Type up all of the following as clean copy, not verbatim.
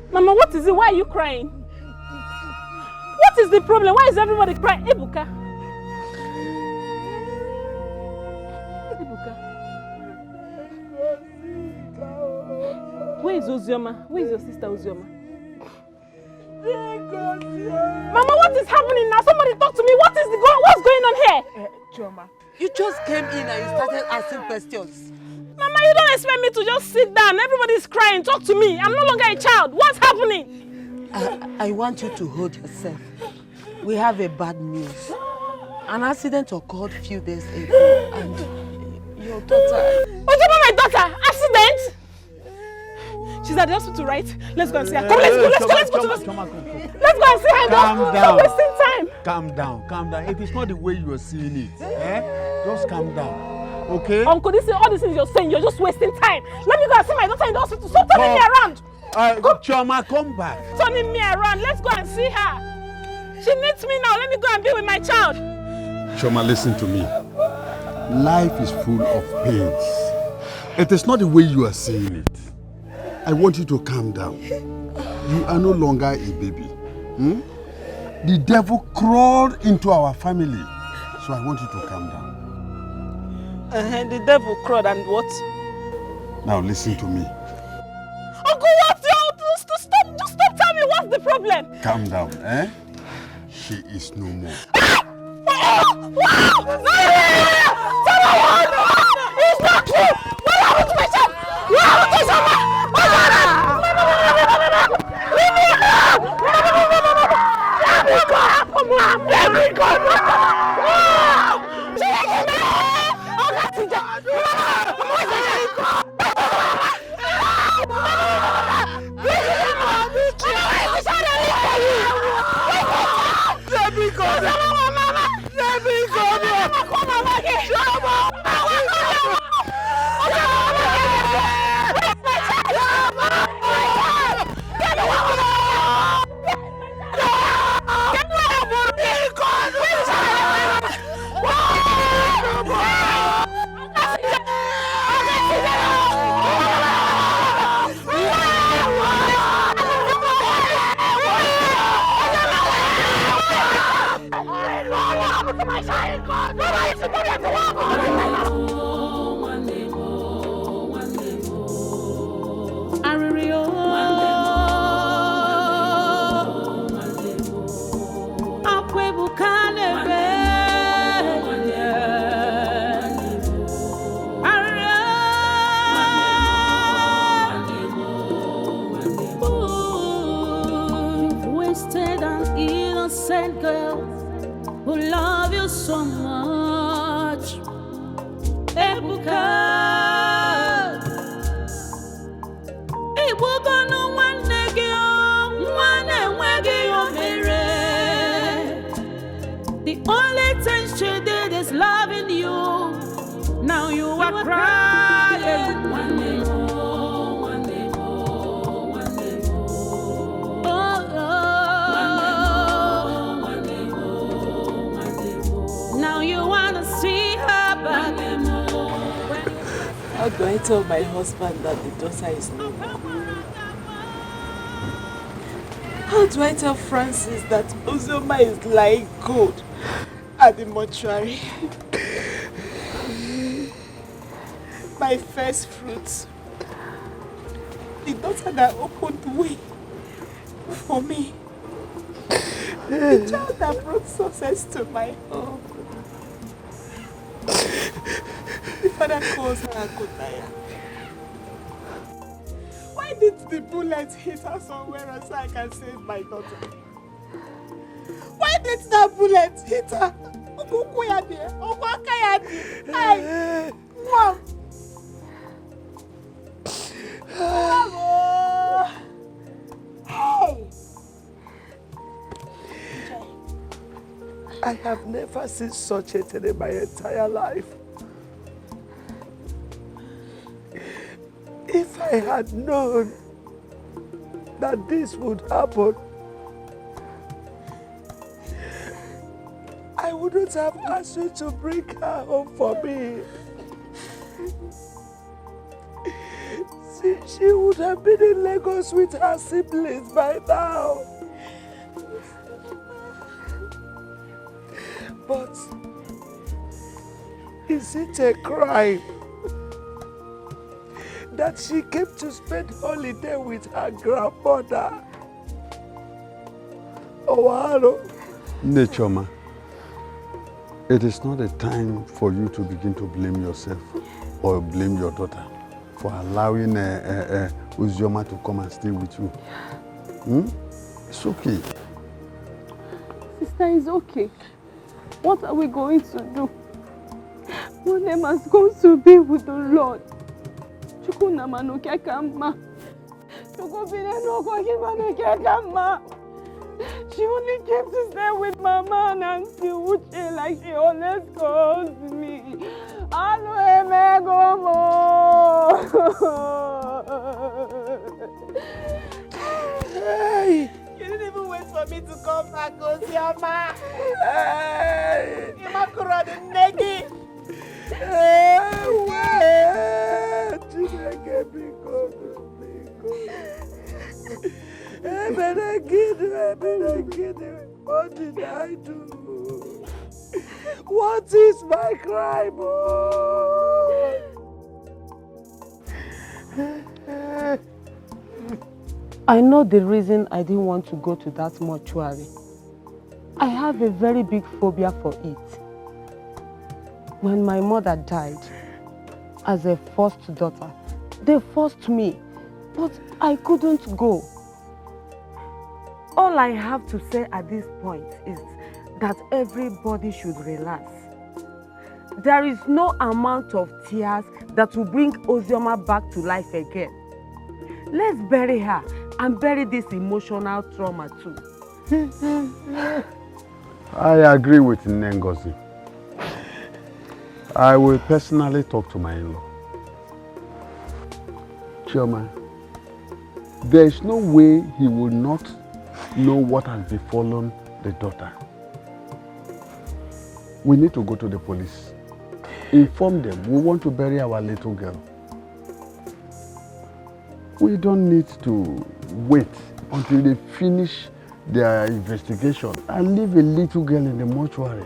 Mama, what is it? Why are you crying? What is the problem? Why is everybody crying? Ebuka. Where is Ozioma? Where is your sister Ozioma? Mama, what is happening now? Somebody talk to me. What's going on here? Chioma, you just came in and you started asking questions. Mama, you don't expect me to just sit down. Everybody's crying. Talk to me. I'm no longer a child. What's happening? I want you to hold yourself. We have a bad news. An accident occurred a few days ago and your daughter... What about my daughter? Accident? She's at the hospital, right? Let's go and see her. Come, let's go. Let's go to the hospital. Let's go and see her. Calm down. Stop wasting time. Calm down. It is not the way you are seeing it. Just calm down. Okay? Uncle, all these things you're saying, you're just wasting time. Let me go and see my daughter in the hospital. Stop turning me around. Chioma, come back. Turning me around. Let's go and see her. She needs me now. Let me go and be with my child. Chioma, listen to me. Life is full of pains. It is not the way you are seeing it. I want you to calm down. You are no longer a baby. The devil crawled into our family. So I want you to calm down. The devil crawled and what? Now listen to me. Uncle, what's just stop telling me what's the problem? Calm down, She is no more. It's not true! What happened to my child? What happened to someone? Leave me alone! Let me go! How do I tell my husband that the daughter is no more? How do I tell Francis that Ozioma is lying cold at the mortuary? My first fruits, the daughter that opened the way for me, the child that brought success to my home. The father calls her Akotaya. Why did the bullet hit her somewhere so I can save my daughter? Why did that bullet hit her? Hey, Mom! Hey! I have never seen such a thing in my entire life. I had known that this would happen, I wouldn't have asked you to bring her home for me. She would have been in Lagos with her siblings by now. But is it a crime that she came to spend holiday with her grandmother? Owaro. Nechoma, it is not a time for you to begin to blame yourself or blame your daughter for allowing Uzioma to come and stay with you. It's okay. Sister, it's okay. What are we going to do? One of them has gone to be with the Lord. She only came to stay with Mama and Auntie Uche like she always calls me. Hey! You didn't even wait for me to come back, Ozioma. Hey! Imakura the Negi. What did I do? What is my crime? I know the reason I didn't want to go to that mortuary. I have a very big phobia for it. When my mother died, as a first daughter, they forced me, but I couldn't go. All I have to say at this point is that everybody should relax. There is no amount of tears that will bring Ozioma back to life again. Let's bury her and bury this emotional trauma too. I agree with Nengozi. I will personally talk to my in-law. Chioma, there is no way he will not know what has befallen the daughter. We need to go to the police. Inform them we want to bury our little girl. We don't need to wait until they finish their investigation and leave a little girl in the mortuary.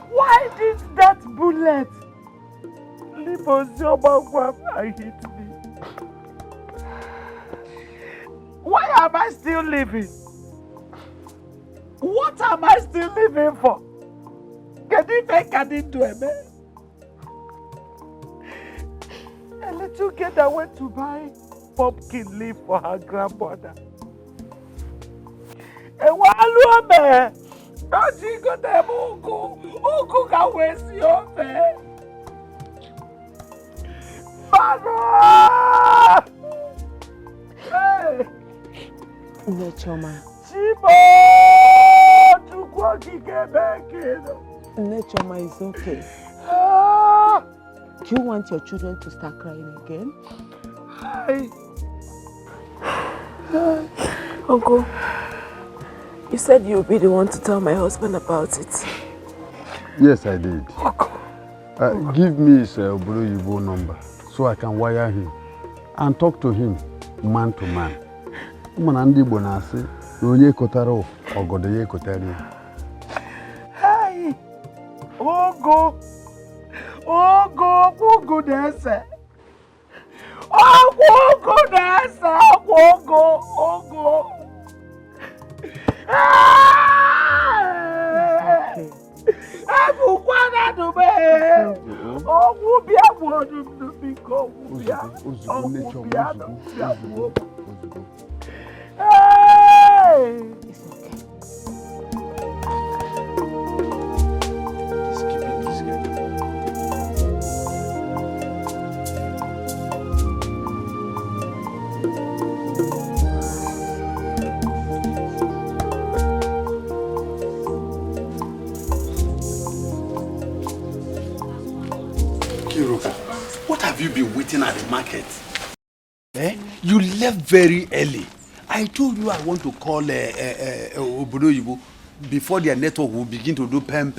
Why did that bullet leave Ozioma and hit me? Why am I still living? What am I still living for? Can you make an into a man? A little girl that went to buy pumpkin leaf for her grandmother. And while man, don't you go to Ugu can waste your face. Mama! Hey! Nechoma. Nechoma is okay. Do you want your children to start crying again? Uncle, you said you'll be the one to tell my husband about it. Yes, I did. Give me his Blue Yibo number so I can wire him and talk to him man to man. Hey! Ogo! Ogo dese! Ogo dese! Ogo! Hey! Just keep it together. Kiruka, what have you been waiting at the market? You left very early. I told you I want to call Obodo before their network will begin to do pem.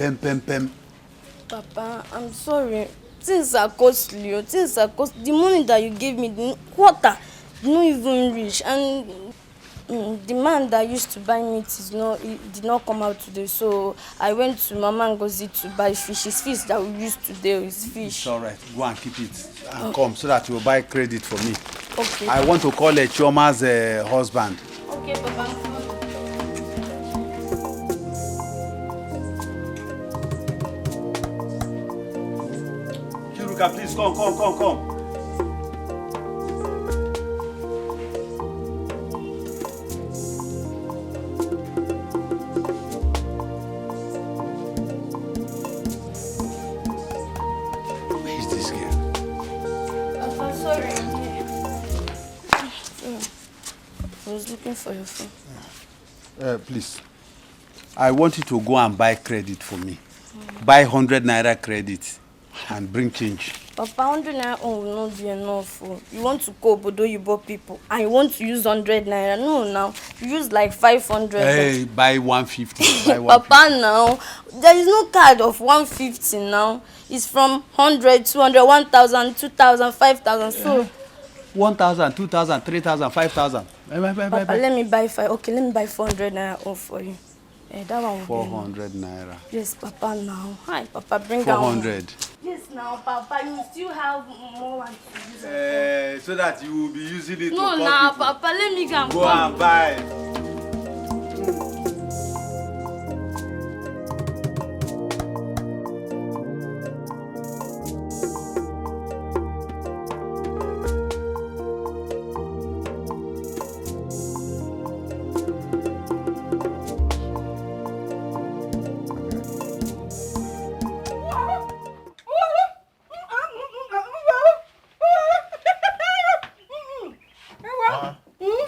Papa, I'm sorry. Things are costly. Things are costly. The money that you gave me, the quarter, did not even reach. And the man that used to buy meat did not come out today. So I went to Mama Ngozi to buy fish. His fish that we used today is fish. It's all right. Go and keep it and come so that you will buy credit for me. Okay. I want to call Chioma's husband. Okay, Papa. Kiruka, please come. Where is this girl? I'm sorry. I was looking for your phone. Please. I want you to go and buy credit for me. Buy 100 naira credit and bring change. Papa, 100 naira will not be enough. You want to call Obodo people and you want to use 100 naira. No, now. You use like 500. Hey, buy 150. Buy 150. Papa, now. There is no card of 150 now. It's from 100, 200, 1,000, 2,000, 5,000. So 1,000, 2,000, 3,000, 5,000. Papa, let me buy 5. Okay, let me buy 400 naira off for you. That one will 400 naira. Yes, Papa, now. Hi, Papa, bring 400. Yes, now, Papa, you still have more one to use. So that you will be using it No, to call now, people. Papa, let me go Go and buy.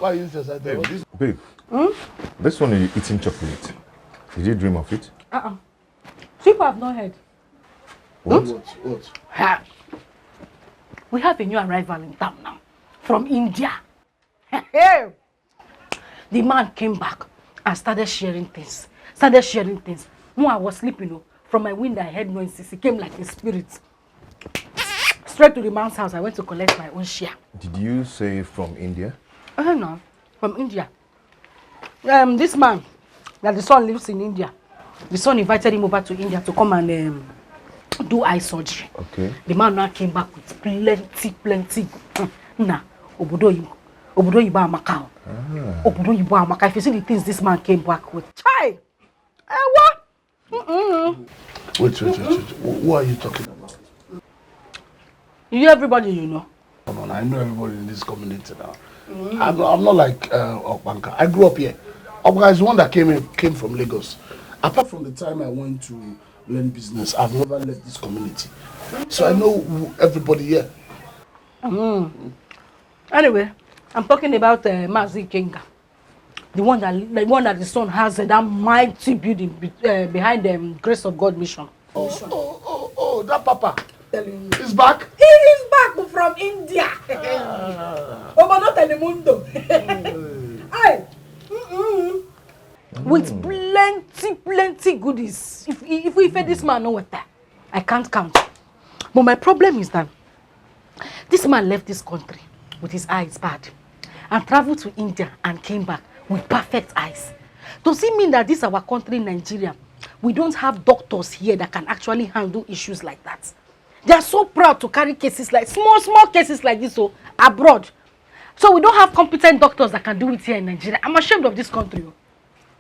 Why you just said that? Babe, this one you're eating chocolate. Did you dream of it? People have not heard. What? Ha. We have a new arrival in town now, from India. The man came back and started sharing things. When I was sleeping, from my window I heard noises. He came like a spirit. Straight to the man's house, I went to collect my own share. Did you say from India? No, from India. This man, that the son lives in India. The son invited him over to India to come and do eye surgery. Okay. The man now came back with plenty. Nah, Obodo Yiba Macau. Obodo Yiba Macau. If you see the things this man came back with, chai! What? Wait. Who are you talking about? You everybody you know. Come on, I know everybody in this community now. I'm not like Okbanka. I grew up here. Okbanka is the one that came from Lagos. Apart from the time I went to learn business, I've never left this community. So I know everybody here. Anyway, I'm talking about Mazi Kenga. The one that the son has that mighty building behind the Grace of God mission. Oh, that Papa. He's back? He is back from India. Obodo Telemundo. Aye. With plenty goodies. If we fed this man no water, I can't count. But my problem is that this man left this country with his eyes bad and traveled to India and came back with perfect eyes. Does it mean that this our country, Nigeria, we don't have doctors here that can actually handle issues like that? They are so proud to carry cases like small cases like this abroad. So we don't have competent doctors that can do it here in Nigeria. I'm ashamed of this country.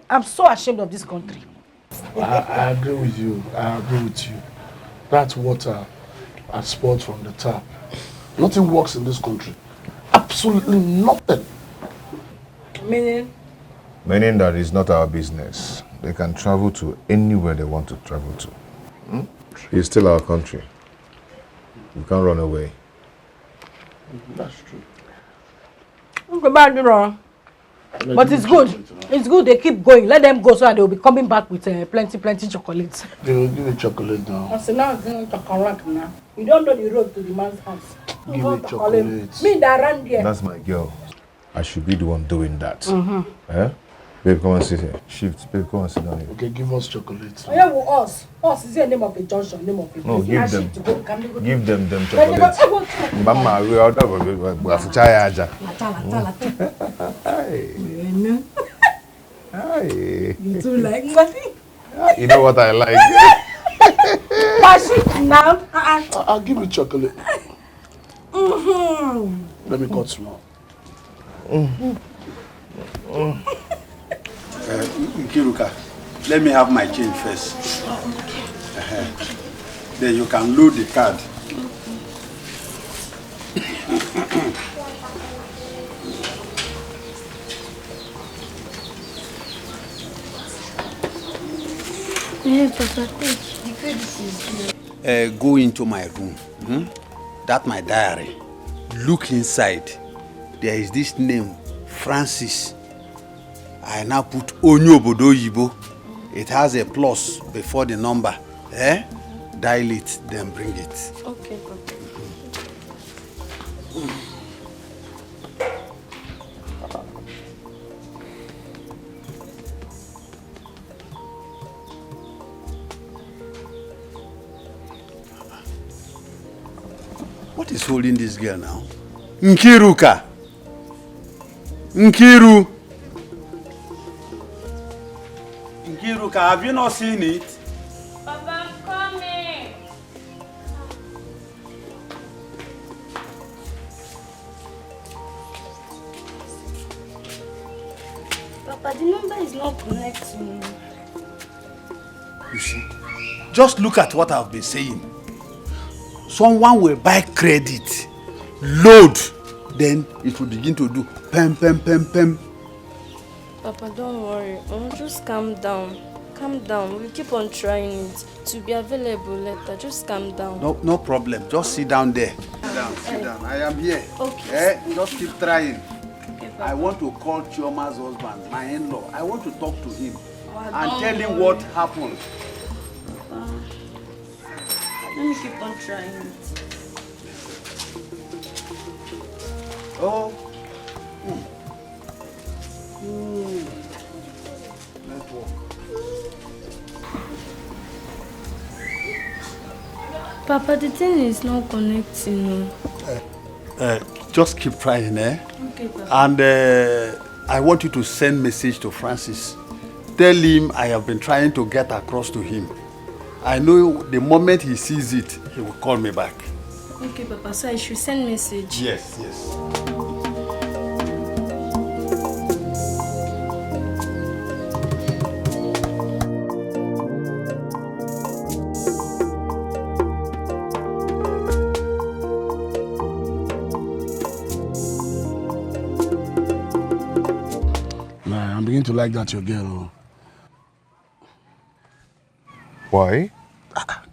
I'm so ashamed of this country. I agree with you. That's water I sport from the tap. Nothing works in this country. Absolutely nothing. Meaning? Meaning that it's not our business. They can travel to anywhere they want to travel to. It's still our country. We can't run away. That's true. Okay, bad wrong. But it's good. It's good they keep going. Let them go so that they will be coming back with plenty chocolates. They will give me chocolate now. So now it's going to chocolate now. You don't know the road to the man's house. Give me chocolate. Me that ran there. That's my girl. I should be the one doing that. Eh? Babe, come and sit here. Shift. Babe, come and sit down here. Okay, give us chocolate. Oh, yeah, well, us. Us is the name of a junction, name of a place. No, give them. Give them chocolates. Mama, we are Lata. Hey. You too like money. You know what I like? Pass it now. I'll give you chocolate. Let me cut small. Nkiruka, let me have my change first. Then you can load the card. Papa, thank you. Go into my room. That's my diary. Look inside. There is this name, Francis. I now put Onyobodo Yibo. It has a plus before the number. Dial it, then bring it. Okay, Papa. What is holding this girl now? Nkiruka. Nkiru. Nkiruka, have you not seen it? Papa, I'm coming. Papa, the number is not connecting. You see, just look at what I've been saying. Someone will buy credit, load, then it will begin to do pem. Papa, don't worry. Just calm down. Calm down. We'll keep on trying it to be available later. Just calm down. No problem. Just sit down there. Sit down. I am here. Okay. Just keep trying. Okay, I want to call Chioma's husband, my in-law. I want to talk to him and don't tell him worry. what happened. Let me keep on trying it. Oh. Network. Papa, the thing is not connecting. Just keep trying, Okay, Papa. And I want you to send message to Francis. Tell him I have been trying to get across to him. I know the moment he sees it, he will call me back. Okay, Papa, so I should send message. Yes. Nah, I'm beginning to like that your girl. Why?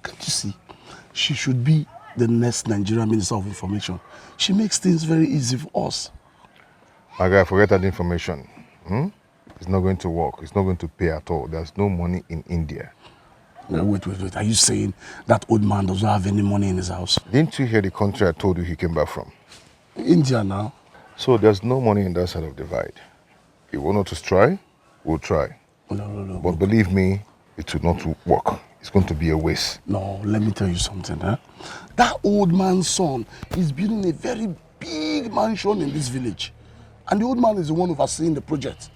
Can't you see? She should be the next Nigerian Minister of Information. She makes things very easy for us. My guy, forget that information. It's not going to work. It's not going to pay at all. There's no money in India. Now, wait. Are you saying that old man doesn't have any money in his house? Didn't you hear the country I told you he came back from? India now. So there's no money in that side of the divide. You want us to try? We'll try. No. But believe me, it will not work. It's going to be a waste. No, let me tell you something. That old man's son is building a very big mansion in this village. And the old man is the one overseeing the project.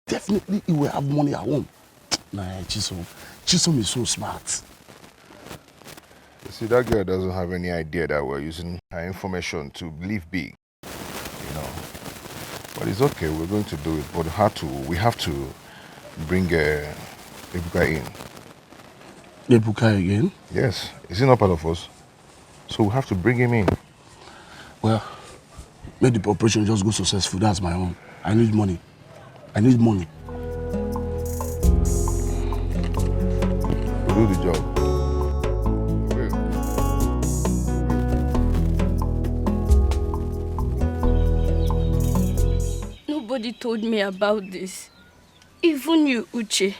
Definitely he will have money at home. Nah, Chisom is so smart. You see, that girl doesn't have any idea that we're using her information to live big. But it's okay, we're going to do it. But we have to bring Ebuka in. Ebuka again? Yes. Is he not part of us? So we have to bring him in. Well, make the operation just go successful. That's my own. I need money. We'll do the job. Nobody told me about this. Even you, Uche.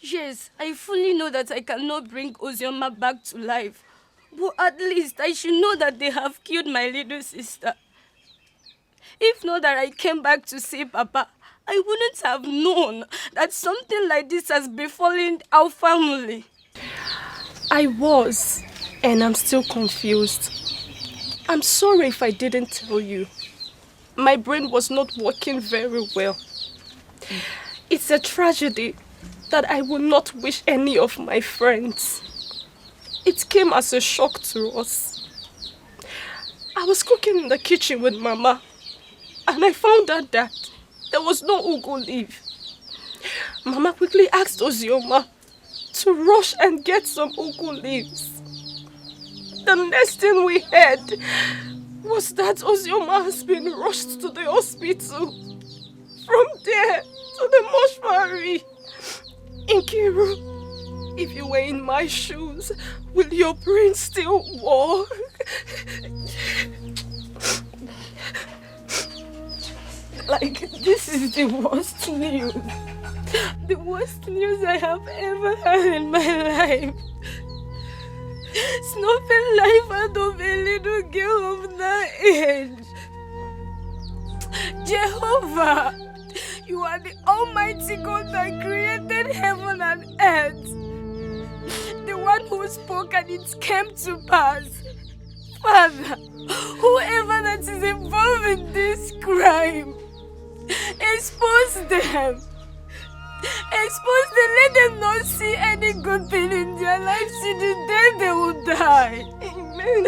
Yes, I fully know that I cannot bring Ozioma back to life. But at least I should know that they have killed my little sister. If not that I came back to see Papa, I wouldn't have known that something like this has befallen our family. I was, and I'm still confused. I'm sorry if I didn't tell you. My brain was not working very well. It's a tragedy that I will not wish any of my friends. It came as a shock to us. I was cooking in the kitchen with Mama, and I found out that there was no ugu leaf. Mama quickly asked Ozioma to rush and get some ugu leaves. The next thing we heard was that Ozioma has been rushed to the hospital. From there to the mortuary. Nkiru, if you were in my shoes, will your brain still work? Like, this is the worst news. The worst news I have ever heard in my life. It's nothing life out of a little girl of that age. Jehovah, you are the Almighty God that created heaven and earth. The one who spoke and it came to pass. Father, whoever that is involved in this crime, expose them. Expose them, let them not see any good thing in their lives till the day they will die. Amen.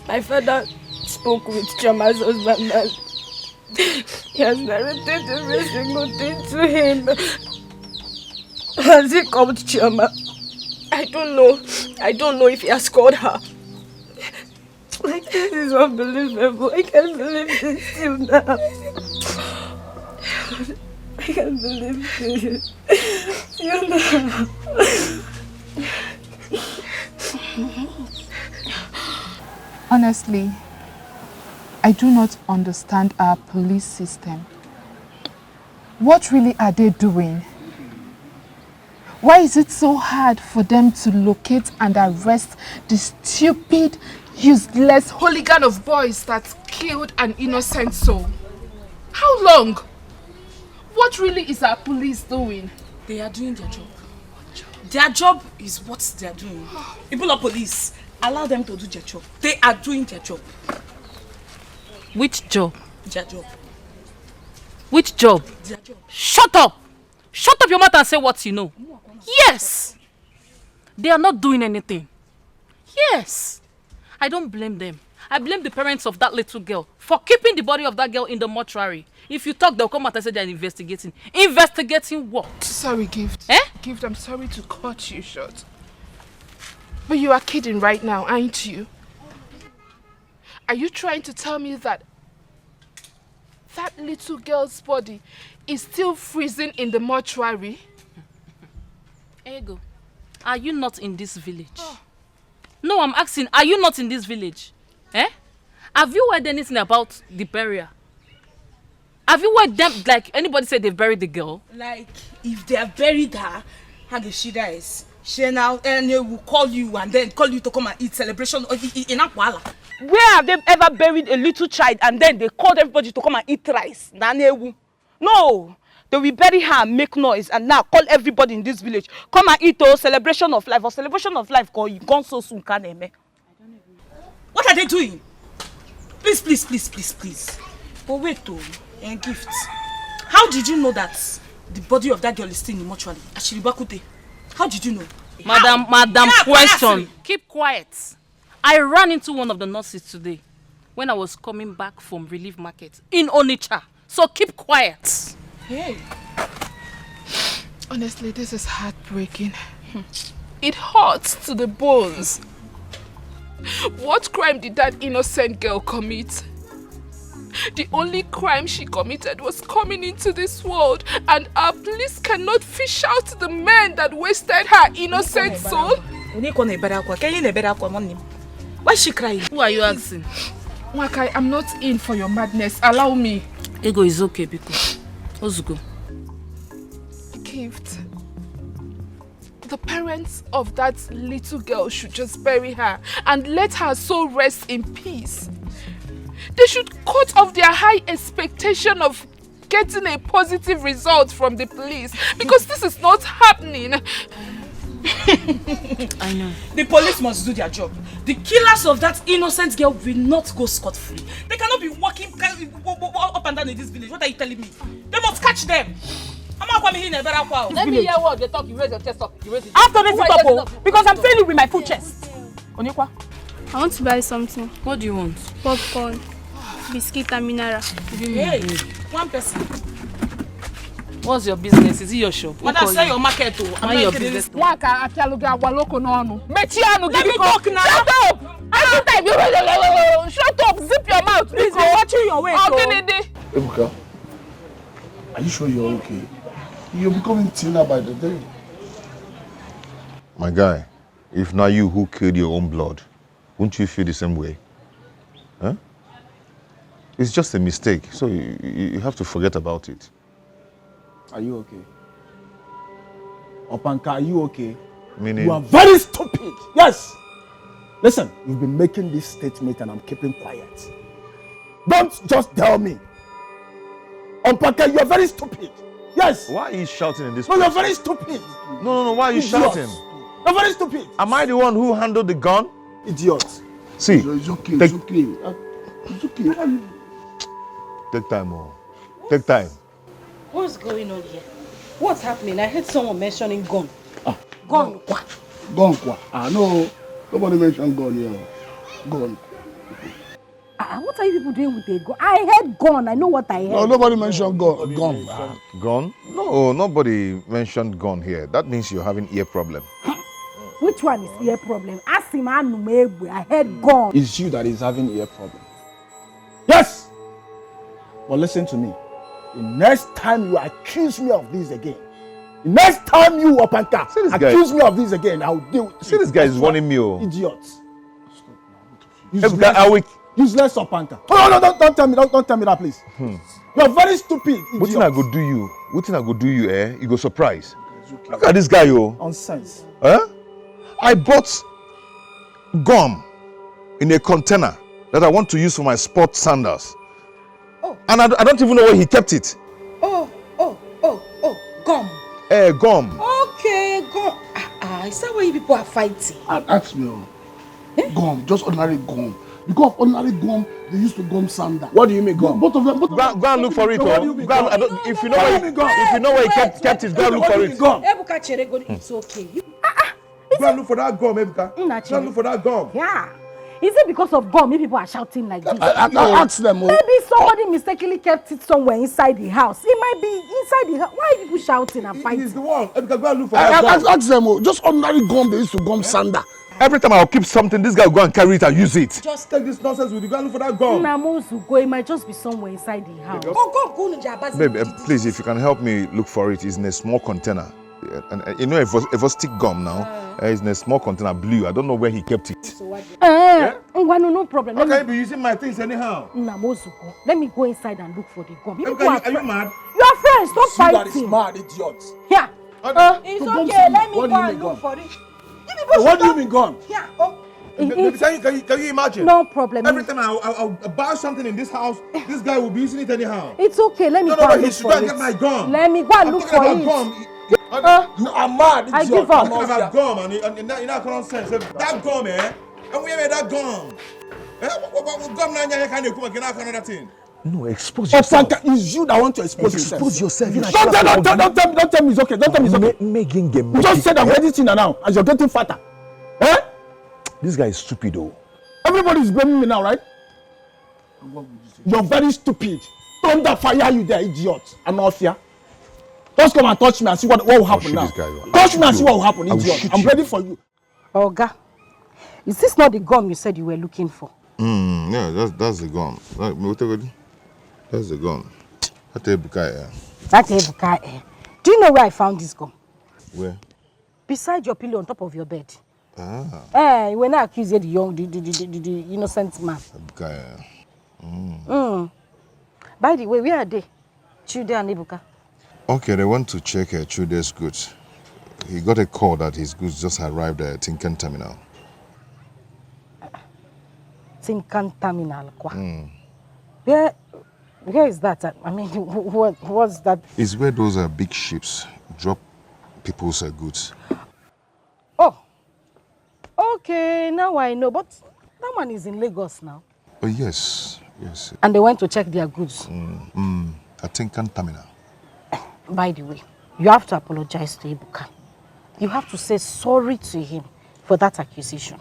My father spoke with Chiama's husband and he has narrated every single thing to him. Has he called Chiama? I don't know if he has called her. Like, this is unbelievable. I can't believe this till now. I can't believe this. Till now. Honestly, I do not understand our police system. What really are they doing? Why is it so hard for them to locate and arrest the stupid, useless hooligan of boys that killed an innocent soul? How long? What really is our police doing? They are doing their job. Their job is what they are doing. People of police, allow them to do their job. They are doing their job. Which job? Their job. Which job? Their job. Shut up! Shut up your mouth and say what you know. Yes! They are not doing anything. Yes! I don't blame them. I blame the parents of that little girl for keeping the body of that girl in the mortuary. If you talk, they'll come out and say they're investigating. Investigating what? Sorry, Gift. Eh? Gift, I'm sorry to cut you short. But you are kidding right now, aren't you? Are you trying to tell me that that little girl's body is still freezing in the mortuary? Ego, are you not in this village? Oh. No, I'm asking, are you not in this village? Eh? Have you heard anything about the burial? Have you heard them, like, anybody say they've buried the girl? Like, if they have buried her and she dies, she now and they will call you and then call you to come and eat celebration in Akwala. Where have they ever buried a little child and then they called everybody to come and eat rice? No. They will bury her and make noise and now call everybody in this village. Come and eat a celebration of life. Or celebration of life call you gone so soon, can you? What are they doing? Please. But wait though, and gifts. How did you know that the body of that girl is still in the mortuary? Ashiribakute. How did you know? Madam, question. Keep quiet. I ran into one of the nurses today when I was coming back from Relief Market in Onitsha. So keep quiet. Hey. Honestly, this is heartbreaking. It hurts to the bones. What crime did that innocent girl commit? The only crime she committed was coming into this world, and our police cannot fish out the men that wasted her innocent soul. Why is she crying? Who are you asking? Wakai, I'm not in for your madness. Allow me. Ego is okay, because Wazico. Gift. The parents of that little girl should just bury her and let her soul rest in peace. They should cut off their high expectation of getting a positive result from the police, because this is not happening. I know. The police must do their job. The killers of that innocent girl will not go scot-free. They cannot be walking up and down in this village. What are you telling me? They must catch them. Let me hear what they talk. You raise your chest up. After this up, because I'm saying it with my full chest. Onyekwa? I want to buy something. What do you want? Popcorn, biscuit and mineral. Hey, one person. What's your business? Is it your shop? But I say your market too. Mind your business. Let me talk now. Shut up! Shut up! Zip your mouth. Please, you're watching your way. Ebuka, are you sure you're okay? You're becoming thinner by the day. My guy, if not you who killed your own blood, won't you feel the same way? Huh? It's just a mistake, so you have to forget about it. Are you okay? Opanka, are you okay? Meaning? You are very stupid. Yes. Listen, you've been making this statement and I'm keeping quiet. Don't just tell me. Opanka, you are very stupid. Yes. Why are you shouting in this No, place? you're very stupid. No, why are you shouting? You're very stupid. Am I the one who handled the gun? Idiot. See, It's okay, take, it's okay. It's okay. take time, oh. Take time. What's going on here? What's happening? I heard someone mentioning gun. Gun. Gun. No. Nobody mentioned gun here. Gun. What are you people doing with a gun? I heard gun. I know what I heard. No, nobody mentioned gun. Gun. Gun? No, nobody mentioned gun here. That means you're having ear problem. Which one is ear problem? Ask him. I heard gun. It's you that is having ear problem. Yes. But listen to me. The next time you accuse me of this again, the next time you, Opanka, accuse me of this again, I'll deal with you. See, this guy is warning me. Oh. Idiot. Useless Opanka. Oh, no, don't tell me. Don't tell me that, please. You're very stupid. What thing I go do you? What thing I go do you, eh? You go surprise. Look at this guy, yo. Nonsense. Huh? I bought gum in a container that I want to use for my sport sandals. Oh. And I don't even know where he kept it. Gum. Gum. Okay, gum. Is that why you people are fighting? Ask me. Gum, just ordinary gum. Because of ordinary gum, they used to gum sandal. What do you mean gum? Both of them. Go and look for it. If you know where he kept it, go and look for it. Ebuka Cherego, it's okay. Go and look for that gum, Ebuka. Go and look for that gum. Yeah. Is it because of gum if people are shouting like this? Ask them. Maybe somebody mistakenly kept it somewhere inside the house. It might be inside the house. Why are people shouting and fighting? He's the one. Ebuka, go and look for that gum. Ask them. Just ordinary gum, they used to gum sandal. Every time I'll keep something, this guy will go and carry it and use it. Just take this nonsense with you. Go and look for that gum. Namozugo, it might just be somewhere inside the house. Babe, please, if you can help me look for it, it's in a small container. And you know, if it was stick gum now, it's in a small container, blue. I don't know where he kept it. No problem. How can you be using my things anyhow? Namozugo, let me go inside and look for the gum. Are you mad? Your friends, don't fight. That is mad, idiot. Yeah. It's okay, let me go and look for it. What do you mean gone? Yeah. Can you imagine? No problem. Every time I'll buy something in this house, this guy will be using it anyhow. It's okay. Let me go and look for it. Get my gum. Let me go and look for it. You are mad. I give up. I'm talking about gum and you know nonsense. That gum, eh? And we made that gum. What gum now? You can't come again. Another thing. No, expose yourself. It's you that want to expose yourself. Expose yourself. Don't tell me it's okay. Don't tell me it's okay. You just said I'm getting thinner now as you're getting fatter. Eh? This guy is stupid though. Everybody is blaming me now, right? You're very stupid. Thunder fire you there, idiot. I'm not here. Just come and touch me and see what will happen now. Touch me and see what will happen, idiot. I'm ready for you. Oga, is this not the gum you said you were looking for? Yeah, that's the gum. Where's the gun? That Ebuka. That Ebuka. Do you know where I found this gun? Where? Beside your pillow on top of your bed. Ah. When I accuse the innocent man. Ebuka. By the way, where are they? Chude and Ebuka. Okay, they went to check Chude's goods. He got a call that his goods just arrived at Tinkan Terminal. Tinkan Terminal. Where is that? I mean, what's that? It's where those big ships drop people's goods. Oh, okay, now I know. But that one is in Lagos now. Oh, yes. And they went to check their goods. At Tinkan Terminal. By the way, you have to apologize to Ebuka. You have to say sorry to him for that accusation.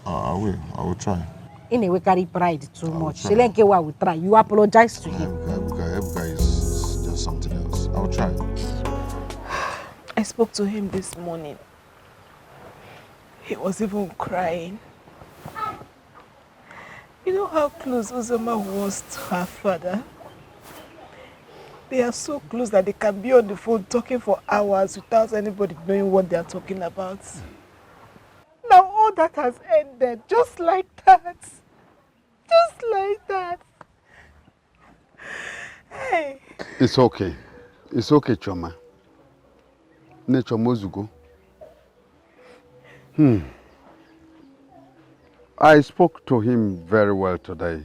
I will try. In a way, carry pride too much. Selenkewa will try. You apologize to him. Ebuka is just something else. I will try. I spoke to him this morning. He was even crying. You know how close Uzoma was to her father? They are so close that they can be on the phone talking for hours without anybody knowing what they are talking about. Now all that has ended, just like that. Just like that. Hey. It's okay. It's okay, Choma. Nature Mozugo. I spoke to him very well today.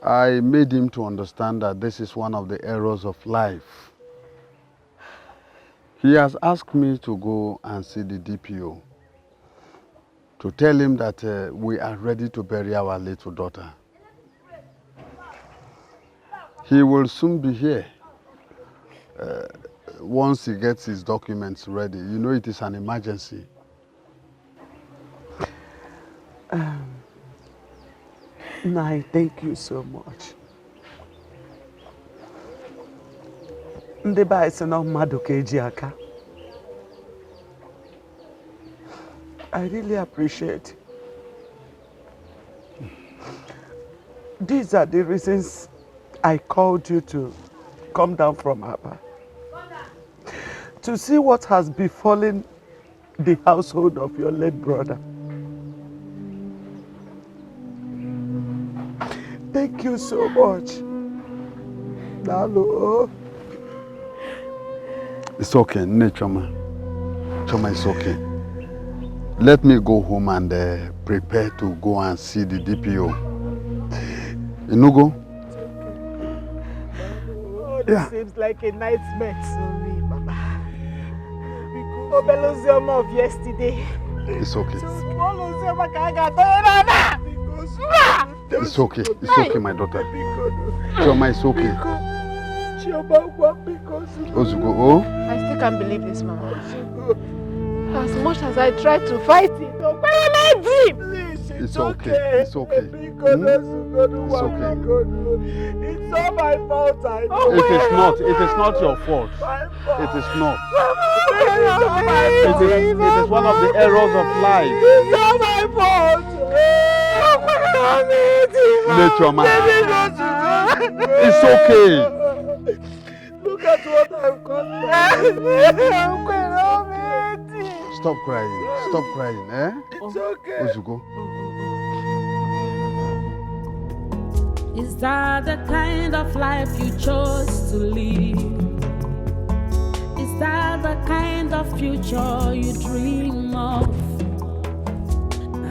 I made him to understand that this is one of the errors of life. He has asked me to go and see the DPO to tell him that we are ready to bury our little daughter. He will soon be here. Once he gets his documents ready, you know it is an emergency. Nai, thank you so much. Ndeba is no mmadụ ka eji aka. I really appreciate. These are the reasons I called you to come down from Aba. To see what has befallen the household of your late brother. Thank you so much. Hello. It's okay, Choma. Choma, it's okay. Let me go home and prepare to go and see the DPO. Inugo? This seems like a nightmare to me, Baba. Obelozioma of yesterday. It's okay. It's okay. It's okay, my daughter. Choma, it's okay. Ozugo, oh? I still can't believe this, Mama. As much as I try to fight it, it's okay. It's okay. It's okay. It's all my fault, I know. It is not. It is not your fault. It is not. It is one of the errors of life. It's all my fault. Nature, man. It's okay. Look at what I've got. Stop crying. Stop crying, eh? It's okay. Ozugo. Is that the kind of life you chose to live? Is that the kind of future you dream of?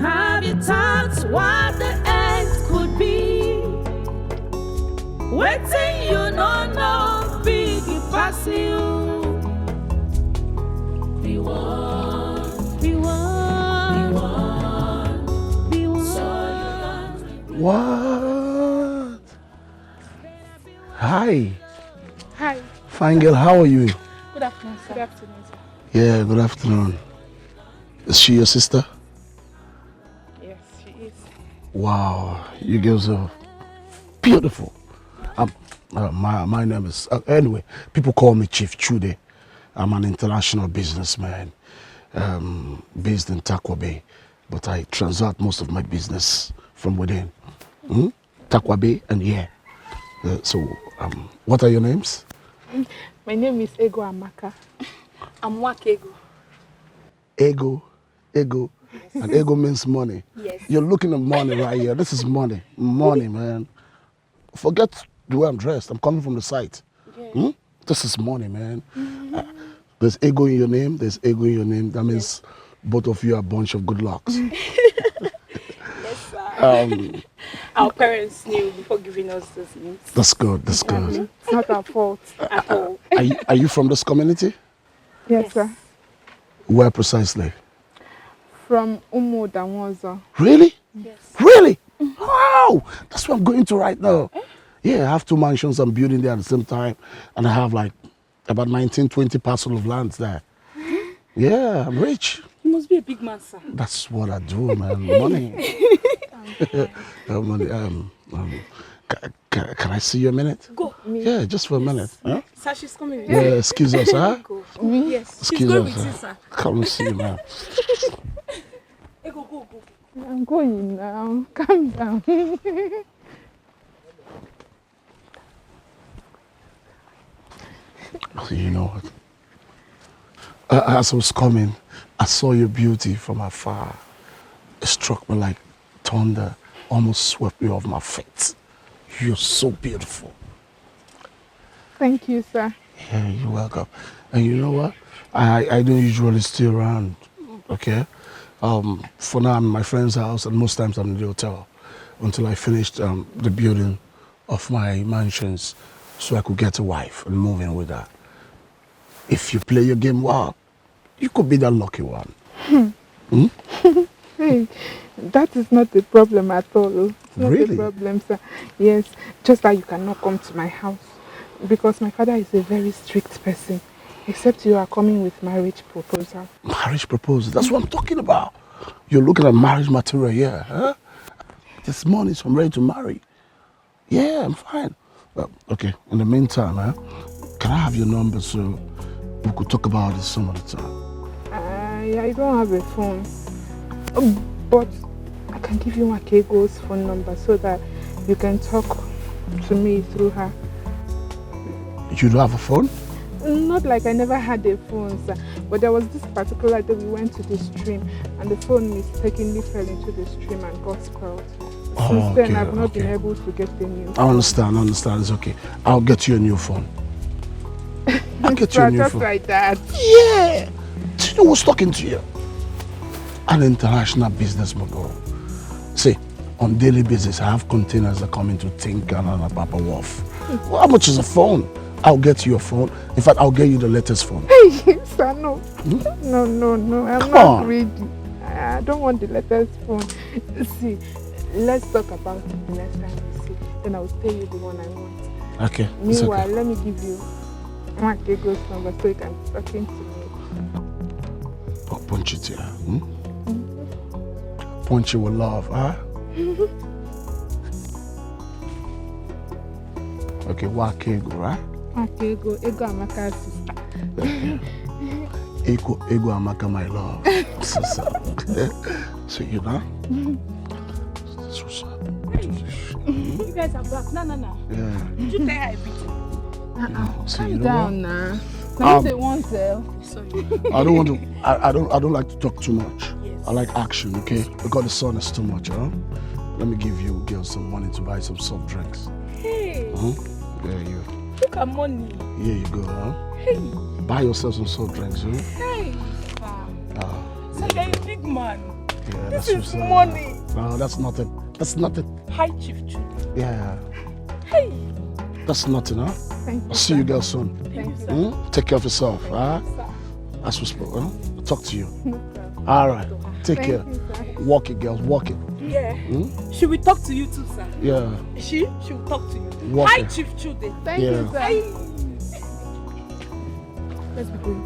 Have you thought what the end could be? Waiting, you don't know, big pass you. Be one, be one, be one, be one. What? Hi. Hi. Fine girl, how are you? Good afternoon, sir. Good afternoon, sir. Yeah, good afternoon. Is she your sister? Yes, she is. Wow, you girls are beautiful. My name is, anyway, people call me Chief Chude. I'm an international businessman based in Takwa Bay, but I transact most of my business from within. Takwabe and yeah. So, what are your names? My name is Ego Amaka. I'm Wakego. Ego. Yes. And ego means money. Yes. You're looking at money right here. This is money. Money, man. Forget the way I'm dressed. I'm coming from the site. Yeah. This is money, man. There's ego in your name. There's ego in your name. That means both of you are a bunch of good lucks. Yes, sir. Our parents knew before giving us those names. That's good. That's good. It's not our fault at all. Are you from this community? Yes, sir. Where precisely? From Umu Damwaza. Really? Yes. Really? Wow! That's what I'm going to right now. Yeah, I have 2 mansions I'm building there at the same time. And I have like about 19, 20 parcels of land there. Yeah, I'm rich. You must be a big man, sir. That's what I do, man. Money. Money. Can I see you a minute? Go. Yeah, just for a minute. Huh? Sir, she's coming with you. Yeah, excuse us, huh? Me? Yes. Excuse she's going us, with you, sir. Come and see you, man. Hey, go. I'm going now. Calm down. You know what? As I was coming, I saw your beauty from afar. It struck me like thunder, almost swept me off my feet. You're so beautiful. Thank you, sir. Yeah, you're welcome. And you know what? I don't usually stay around, okay? For now, I'm in my friend's house, and most times I'm in the hotel until I finished the building of my mansions so I could get a wife and move in with her. If you play your game well, you could be the lucky one. Hey, that is not the problem at all. It's not Really? the problem, sir. Yes, just that you cannot come to my house because my father is a very strict person. Except you are coming with marriage proposal. Marriage proposal? That's what I'm talking about. You're looking at marriage material here, huh? This morning, so I'm ready to marry. Yeah, I'm fine. Well, okay, in the meantime, can I have your number so we could talk about this some other time? I don't have a phone. But I can give you Wakego's phone number so that you can talk to me through her. You don't have a phone? Not like I never had a phone, sir. But there was this particular day we went to the stream and the phone mistakenly fell into the stream and got spoiled. Since then, I've not been able to get the new phone. I understand. It's okay. I'll get you a new phone. I'll get you a new just phone. like that. Yeah! Do you know who's talking to you? An international business mogul. See, on daily basis, I have containers that come into Tinkan and Papa Wharf. Well, how much is a phone? I'll get you a phone. In fact, I'll get you the latest phone. Hey, sir, no. No. I'm not greedy. I don't want the latest phone. See, let's talk about it the next time we see. Then I'll tell you the one I want. Okay. Meanwhile, let me give you Wakego's number so you can be talking to me. Punch it here. Punch it with love, huh? Okay, Wakego, right? Wakego, Ego Amaka's sister. Ego Amaka, my love. So you know? So sad. You guys are back. No. Yeah. Did you tell her everything? So calm you know down now. Now they want to. Sorry. I don't want to. I don't like to talk too much. Yes. I like action, okay? Because the sun is too much, huh? Let me give you girls some money to buy some soft drinks. Hey. Yeah, you. Look at money. Here you go, huh? Hey. Buy yourself some soft drinks, huh? Hey. So you're a big man. Yeah, this that's is money. No, that's nothing. That's nothing. Hi, Chief Chu. Yeah. Hey. That's nothing, huh? Thank you. I'll see you girls soon. Thank you, sir. Take care of yourself, huh? As we spoke, huh? I'll talk to you. All right. Take care. Walk it, girls. Walk it. Yeah. She will talk to you too, sir. Yeah. She will talk to you. Walk Hi, it. Chief Chude. Thank you, sir. Hey. Let's be going.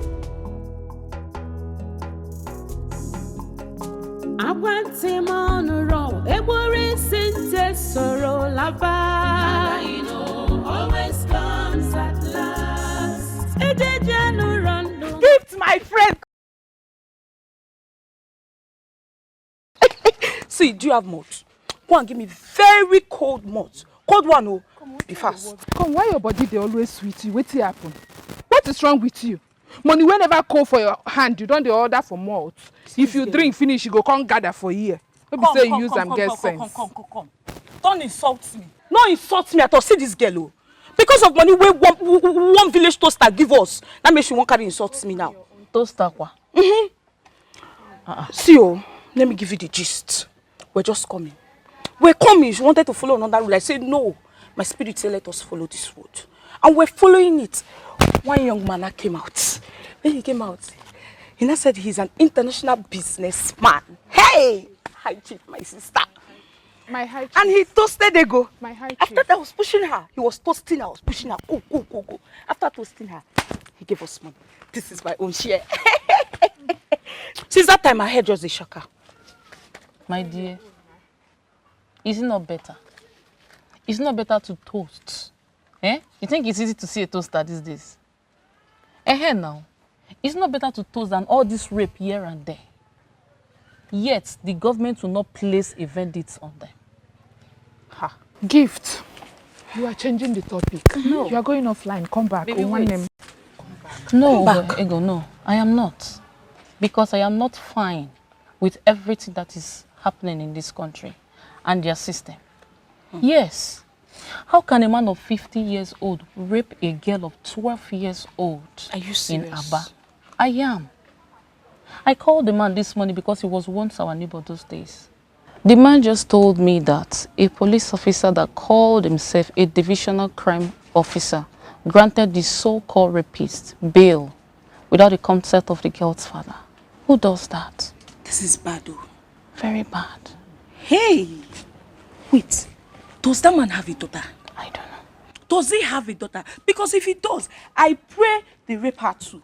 I want him on a roll. Every sente sorrow lava. You know, always comes at last. Gift, my friend. See, do you have much? Go and give me very cold malt. Cold one, oh. Be fast. Come, why your body they always sweet you? What's happen? What is wrong with you? Money whenever call for your hand, you don't dey order for malt. If you drink finish, you go come gather for here. Maybe say you use and get sense. Come. Don't insult me. No insult me at all. See this girl, oh. Because of money where one village toaster give us, that makes you want to insult me now. Toaster kwa? See, oh, let me give you the gist. We're just coming. We're coming. She wanted to follow another rule. I said, no. My spirit said, let us follow this road. And we're following it. One young man came out. When he came out, he now said he's an international businessman. Hey! Hi, chief, my sister. My high chief. And he toasted the go. My high chief. After that, I was pushing her. He was toasting her. I was pushing her. Go. After toasting her, he gave us money. This is my own share. Since that time, my head was a shocker. My dear, is it not better? It's not better to toast. Eh? You think it's easy to see a toaster these days? Now, it's not better to toast than all this rape here and there. Yet, the government will not place a verdict on them. Ha. Gift. You are changing the topic. No. You are going offline. Come back. Baby, no, Ego, no. I am not. Because I am not fine with everything that is happening in this country and their system. Yes. How can a man of 50 years old rape a girl of 12 years old? Are you serious? In Aba? I am. I called the man this morning because he was once our neighbor those days. The man just told me that a police officer that called himself a divisional crime officer granted the so-called rapist bail without the consent of the girl's father. Who does that? This is bad, though. Very bad. Hey! Wait. Does that man have a daughter? I don't know. Does he have a daughter? Because if he does, I pray they rape her too.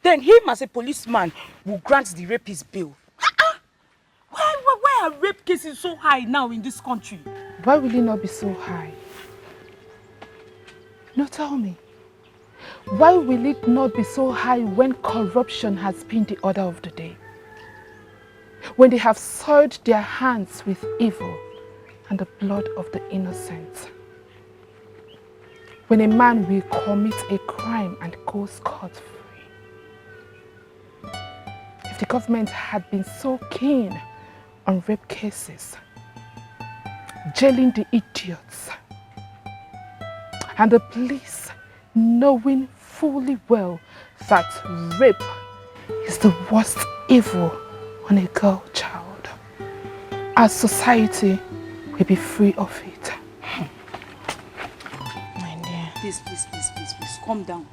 Then him as a policeman will grant the rapist bail. Why are rape cases so high now in this country? Why will it not be so high? No, tell me. Why will it not be so high when corruption has been the order of the day? When they have soiled their hands with evil and the blood of the innocent. When a man will commit a crime and go scot-free. If the government had been so keen on rape cases, jailing the idiots, and the police knowing fully well that rape is the worst evil on a girl child, our society will be free of it. My dear. Please, calm down.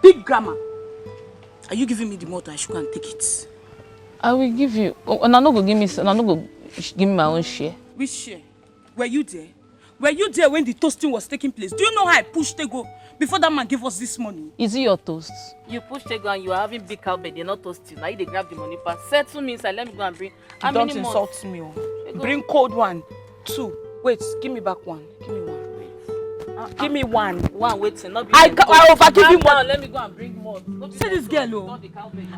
Big grammar. Are you giving me the motor? I should go and take it. I will give you. And I'm not going to give me my own share. Which share? Were you there? Were you there when the toasting was taking place? Do you know how I pushed Tego before that man gave us this money? Is it your toast? You pushed Tego and you are having big cow bed, you're not toasting. Now they grab the money pass. Settle me inside, let me go and bring. Don't insult me. Oh. Bring cold one. 2. Wait, give me back one. Give me one. Give me one. One waiting. Not I overgive him one. Let me go and bring more. See this girl, oh.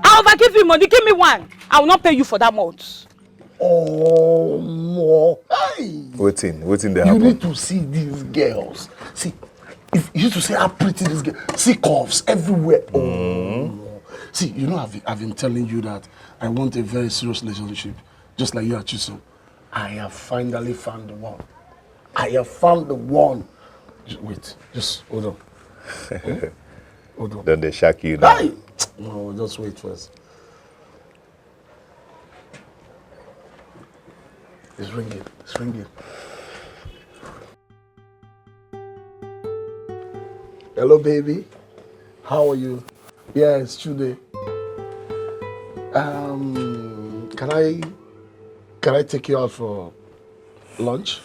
I overgive him money. Give me one. I will not pay you for that month. Oh, more. Hey. Waiting there. You need to see these girls. See, if you used to say how pretty this girl. See curves everywhere. Oh. See, you know I've been telling you that I want a very serious relationship, just like you are choosing. I have finally found the one. I have found the one. Wait, just hold on. Hold on. Then they shack you now. Hey! No, just wait first. It's ringing. Hello, baby. How are you? Yeah, it's Tuesday. Can I take you out for lunch?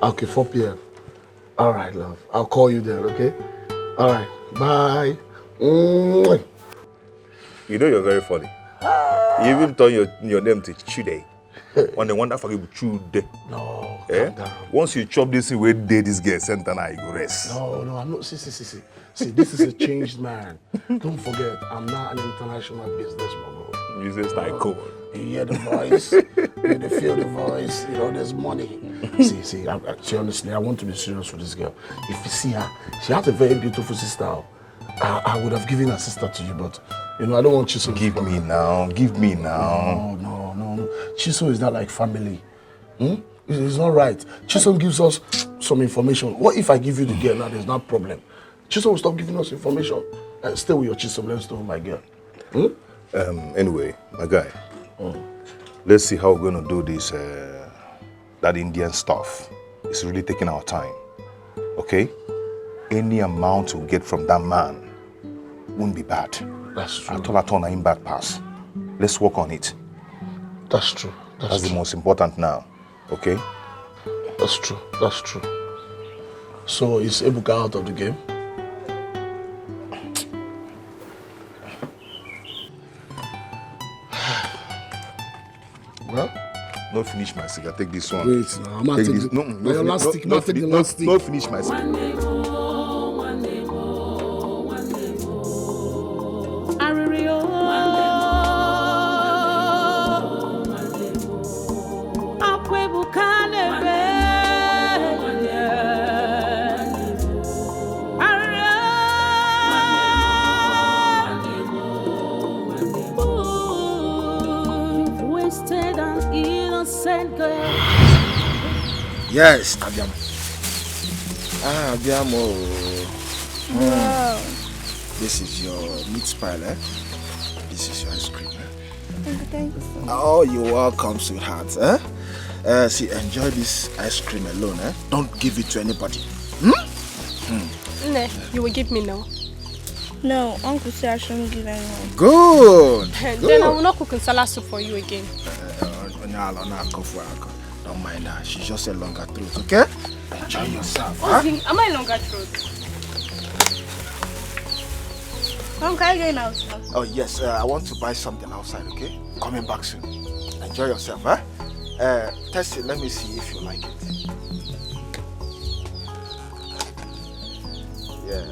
Okay, 4 p.m. All right, love. I'll call you then, okay? All right. Bye. You know you're very funny. You even turn your name to Chude. On the one that forgive Chude. No, calm down. Once you chop this way, this girl center now you go rest. No, I'm not. See. See, this is a changed man. Don't forget, I'm not an international businessman. Business tycoon. You hear the voice, you feel the voice, you know, there's money. See, honestly, I want to be serious with this girl. If you see her, she has a very beautiful sister. I would have given her sister to you, but, you know, I don't want Chisom. Give me now. No. Chisom is not like family. It's not right. Chisom gives us some information. What if I give you the girl now? There's no problem. Chisom will stop giving us information. Stay with your Chisom, let's stay with my girl. Anyway, my guy, let's see how we're going to do this, that Indian stuff. It's really taking our time, okay? Any amount we get from that man won't be bad. That's true. I told her in bad pass. Let's work on it. That's true. That's the most important now, okay? That's true. So is Ebuka out of the game? Well, not finish my cigar. Take this one. Wait, now I'm take this. No, finish my cigar. Yes, Abiam. Abiamo. Wow. This is your meat pie, eh? This is your ice cream, eh? Thank you so much. Oh, you're welcome, sweetheart, eh? See, enjoy this ice cream alone, eh? Don't give it to anybody. Ne, you will give me now. No, Uncle said I shouldn't give anyone. Good. Then I will not cook salad soup for you again. Don't mind her. She's just a longer throat, okay? Enjoy yourself, huh? Okay, am I longer throat? Uncle, are you going out? Oh, yes. I want to buy something outside, okay? Coming back soon. Enjoy yourself, huh? Test it. Let me see if you like it. Yeah.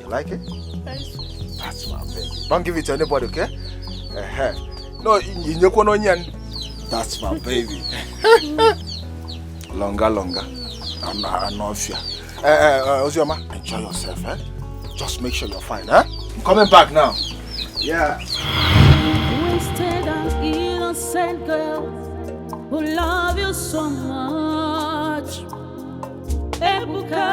You like it? That's my baby. Don't give it to anybody, okay? No, that's my baby. Longer. I'm not fear. Ozioma, enjoy yourself, eh? Just make sure you're fine, eh? I'm coming back now. Yeah. Wasted and innocent girl who love you so much. Ebuka.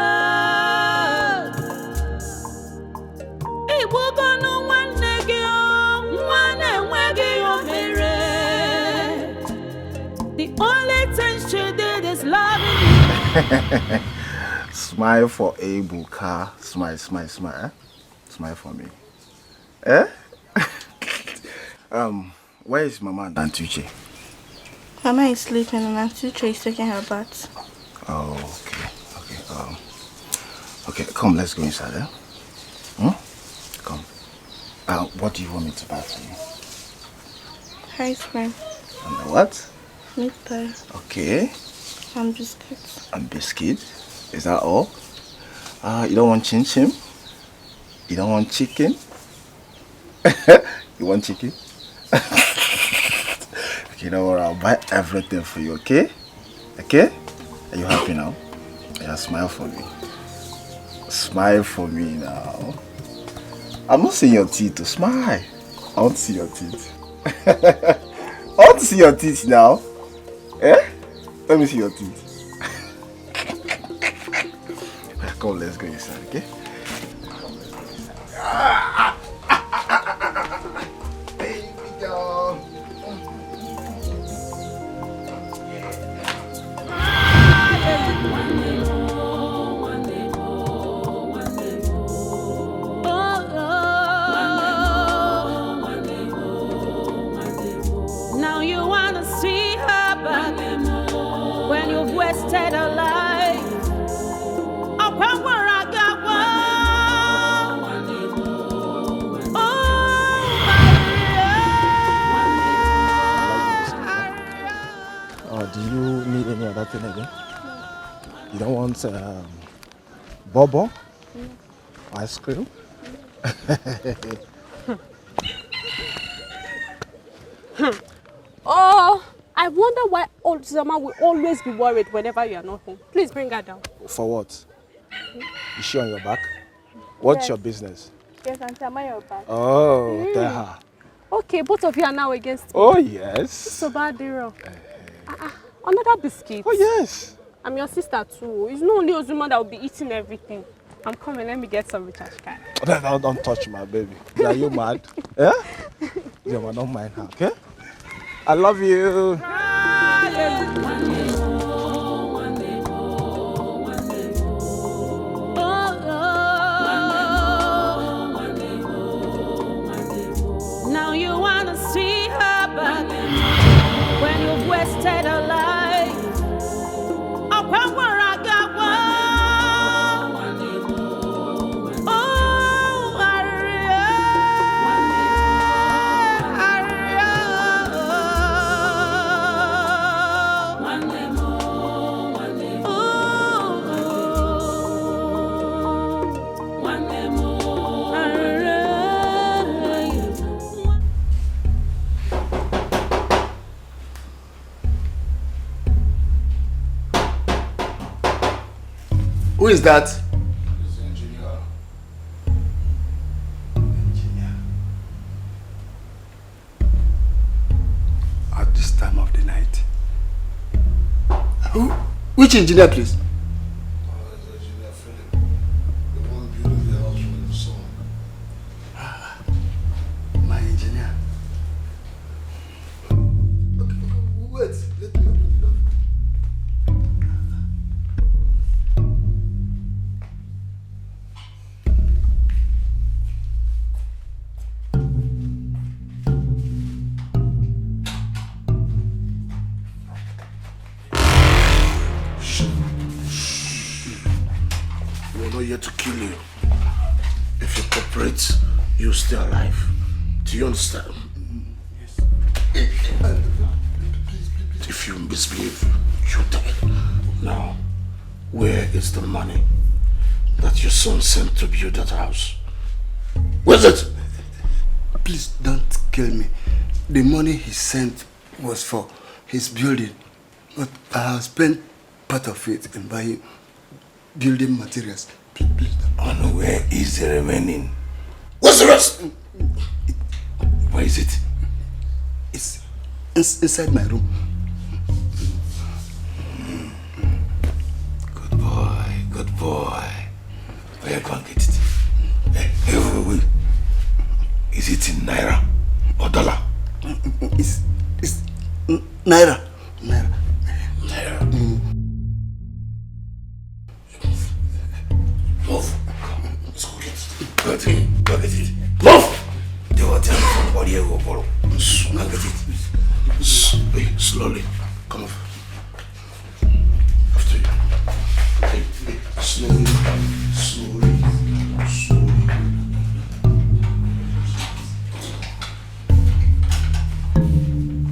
Ebuka no one the only thing she did is loving you. Smile for Ebuka. Smile, eh? Smile for me. Eh? Where is Mama and Auntie Uche? Mama is sleeping and Auntie Uche is taking her bath. Oh, okay. Okay, come, let's go inside, eh? Come. What do you want me to buy for you? Ice cream. And what? Meat pie. Okay. And biscuits. And biscuit? Is that all? You don't want chin chin? You don't want chicken? You want chicken? Okay, you know what? I'll buy everything for you, okay? Okay? Are you happy now? Yeah, smile for me. Smile for me now. I'm not seeing your teeth to smile. I want to see your teeth. I want to see your teeth now. Eh? Let me see your teeth. Come, let's go inside, okay? Baby doll. Now you wanna see her back when you've wasted her life. Do you need any other thing again? You don't want bobo? Ice cream? Oh, I wonder why old Zama will always be worried whenever you are not home. Please bring her down. For what? Is she on your back? What's Yes. your business? Yes, Auntie, am I your back? Oh, tell her. Okay, both of you are now against me. Oh, yes. So bad, Dero. Another biscuit. Oh, yes. I'm your sister too. It's not only Ozuma that will be eating everything. I'm coming, let me get some recharge card. Don't touch my baby. Are you mad? Yeah? Yeah, but don't mind her, okay? I love you. Now you wanna see her back when you've wasted her life. Upon where I got one. Oh, Who is that? At this time of the night. Who? Which engineer, please? My engineer. Okay, wait, let me open the door. We're not here to kill you. If you cooperate, you'll stay alive. Do you understand? Yes. If you misbehave, you're dead. Now, where is the money that your son sent to build that house? Where's it? Please don't kill me. The money he sent was for his building, but I have spent part of it in buying building materials. Please don't. And where is the remaining? What's the rest? Where is it? It's inside my room. Good boy, good boy. Where you gonna get it? Wait. Is it in Naira or dollar? It's Naira. Naira. Move. Let's go get it. Go get it. Move! They will tell me from what you will follow. Go get it. Hey, slowly. Come on. After you. Hey, slowly.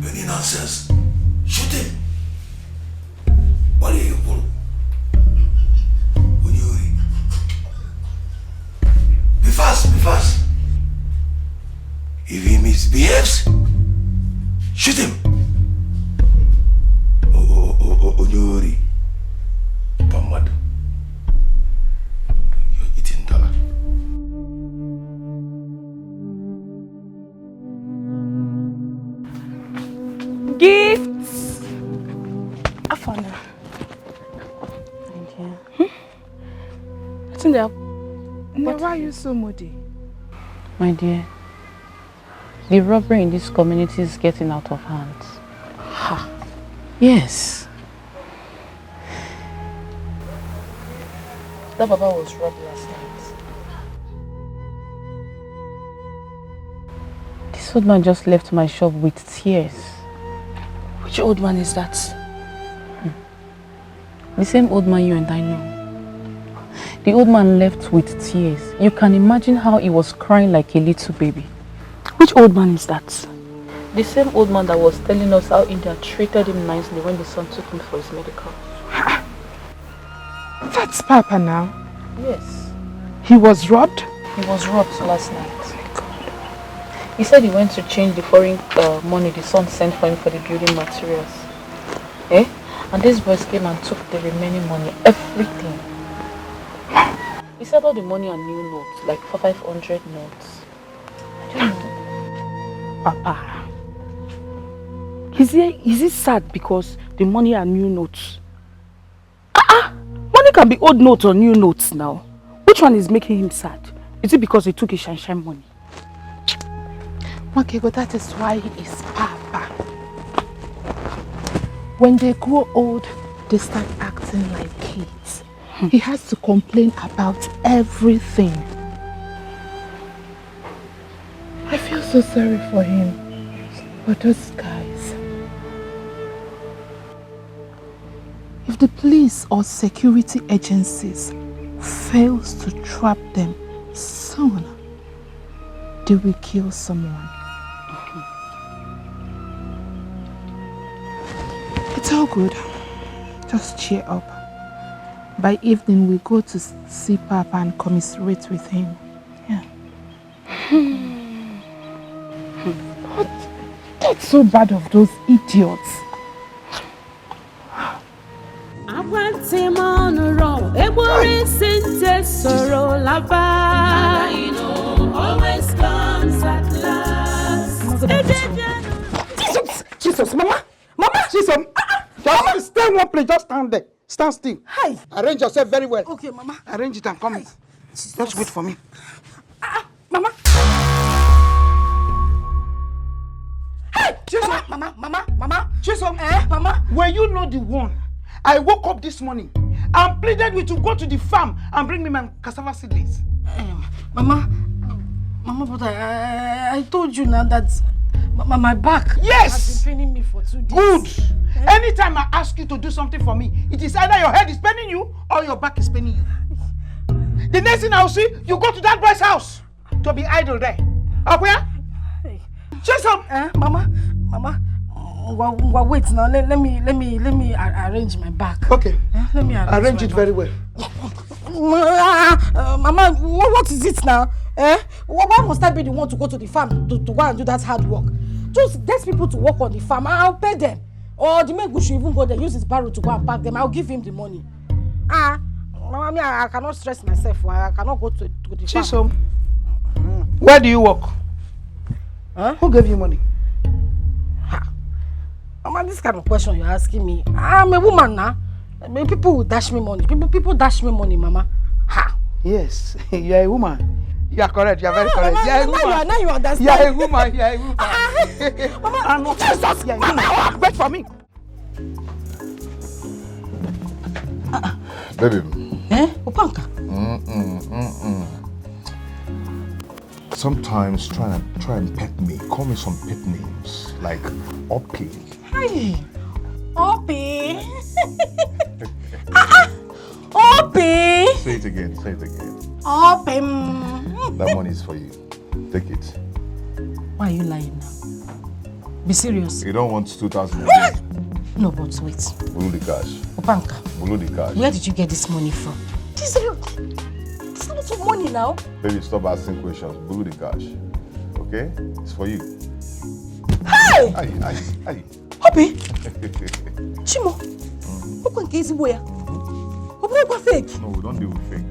Any nonsense? Shoot him. What are you follow? Be fast. If he misbehaves, shoot him. Onyori. Pamad. You're eating dollar. Gifts. Afana. I think they are. Why are you so moody? My dear, the robbery in this community is getting out of hand. Ha! Yes. That Baba was robbed last night. This old man just left my shop with tears. Which old man is that? The same old man you and I know. The old man left with tears. You can imagine how he was crying like a little baby. Which old man is that? The same old man that was telling us how India treated him nicely when the son took him for his medical. That's Papa now. Yes. He was robbed? He was robbed last night. He said he went to change the foreign money the son sent for him for the building materials. Eh? And these boys came and took the remaining money, everything. He said all the money are new notes, like 500 notes. I don't know. Papa, is he sad because the money are new notes? Money can be old notes or new notes now. Which one is making him sad? Is it because he took his shine money? Makego, that is why he is Papa. When they grow old, they start acting like kids. He has to complain about everything. I feel so sorry for him. But those guys, if the police or security agencies fails to trap them soon, they will kill someone. It's all good. Just cheer up. By evening, we go to see Papa and commiserate with him. Yeah. But that's so bad of those idiots. I want him on the road. Always comes at last. Jesus, Mama! Mama! Jesus! Just stay in one place, just stand there. Stand still. Hi. Arrange yourself very well. Okay, Mama. Arrange it and come in. Just wait for me. Mama. Hey! Jesus! Mama. Jesus! Mama. Were you not the one? I woke up this morning and pleaded with you to go to the farm and bring me my cassava seedlings. Mama, but I told you now that my back has been paining me for 2 days. Good. Anytime I ask you to do something for me, it is either your head is paining you or your back is paining you. The next thing I'll see, you go to that boy's house to be idle there. Okay? Jason! Mama. Well, wait now. Let me arrange my back. Okay. Let me arrange it very well. Mama, what is it now? Why must I be the one to go to the farm to go and do that hard work? Just get people to work on the farm. I'll pay them. Or the man should even go there, use his barrow to go and pack them. I'll give him the money. Mama, I cannot stress myself. I cannot go to the farm. Chisom, where do you work? Who gave you money? Mama, this kind of question you're asking me. I'm a woman now. People will dash me money. People dash me money, Mama. Yes, you're a woman. You are correct. You are very correct. You are a woman. Now you understand. You are a woman. You are a woman. Mama, Jesus, Mama, wait for me. Baby. Opanka. Sometimes try and pet me. Call me some pet names like Opi. Hi, Opi. Opi. Say it again. Opi. That money is for you. Take it. Why are you lying now? Be serious. You don't want 2,000 again? No, but wait. Bulu the cash. Opanka. Bulu the cash. Where did you get this money from? This is a lot of money now. Baby, stop asking questions. Bulu the cash. Okay? It's for you. Hey! Aye. Opi. Chimo. Open case where? Open fake. No, we don't deal with fake.